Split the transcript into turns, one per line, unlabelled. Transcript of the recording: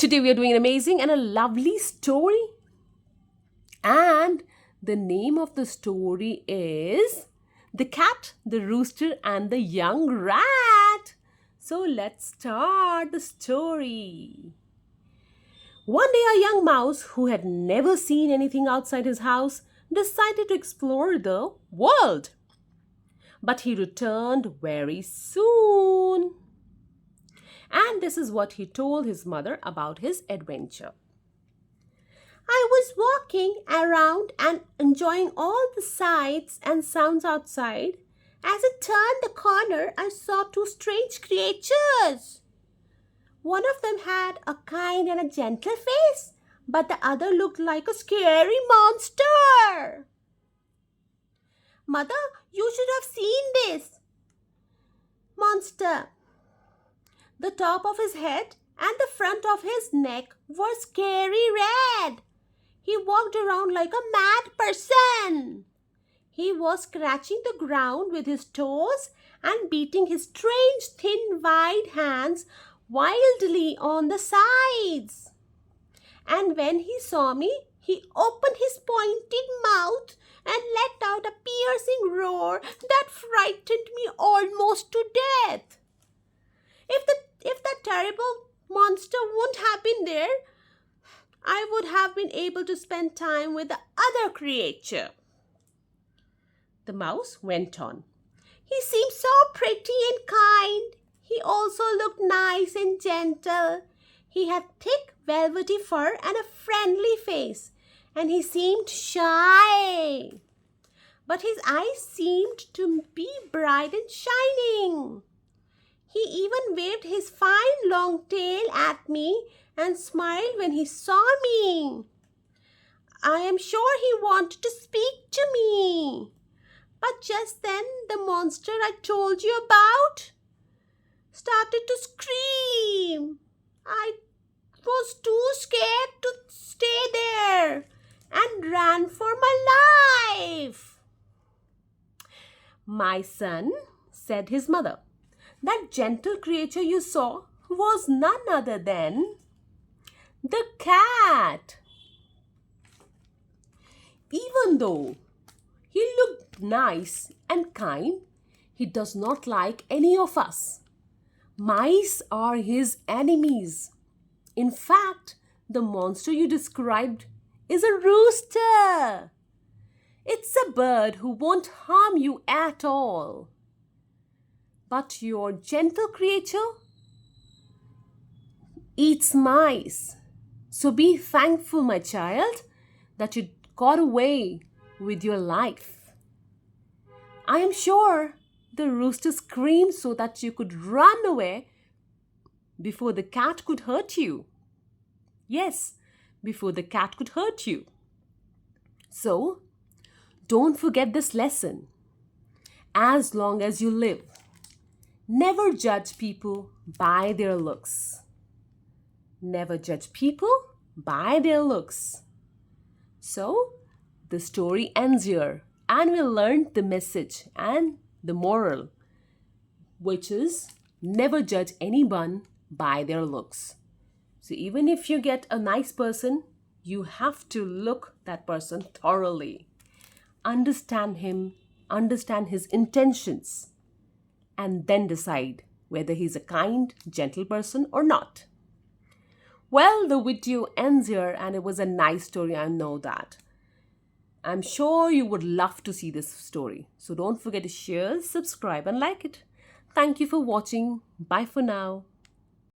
Today we are doing an amazing and a lovely story. And the name of the story is The Cat, the Rooster, and the Young Rat. So let's start the story. One day, a young mouse who had never seen anything outside his house decided to explore the world. But he returned very soon. And this is what he told his mother about his adventure. I was walking around and enjoying all the sights and sounds outside. As I turned the corner, I saw two strange creatures. One of them had a kind and a gentle face, but the other looked like a scary monster. Mother, you should have seen this monster. The top of his head and the front of his neck were scary red. He walked around like a mad person. He was scratching the ground with his toes and beating his strange thin white hands wildly on the sides. And when he saw me, he opened his pointed mouth and let out a piercing roar that frightened me almost to death. If that terrible monster wouldn't have been there, I would have been able to spend time with the other creature. The mouse went on. He seemed so pretty and kind. He also looked nice and gentle. He had thick velvety fur and a friendly face, and he seemed shy. But his eyes seemed to be bright and shining. He even waved his fine long tail at me and smiled when he saw me. I am sure he wanted to speak to me. But just then the monster I told you about started to scream. I was too scared to stay there and ran for my life. My son, said his mother, that gentle creature you saw was none other than the cat. Even though he looked nice and kind, he does not like any of us. Mice are his enemies. In fact, the monster you described is a rooster. It's a bird who won't harm you at all. But your gentle creature eats mice. So be thankful, my child, that you got away with your life. I am sure the rooster screamed so that you could run away before the cat could hurt you. Yes, before the cat could hurt you. So, don't forget this lesson. As long as you live, never judge people by their looks. Never judge people by their looks. So, the story ends here and we learned the message and the moral, which is never judge anyone by their looks. So, even if you get a nice person, you have to look that person thoroughly. Understand him, understand his intentions, and then decide whether he's a kind, gentle person or not. Well, the video ends here and it was a nice story, I know that. I'm sure you would love to see this story. So don't forget to share, subscribe and like it. Thank you for watching. Bye for now.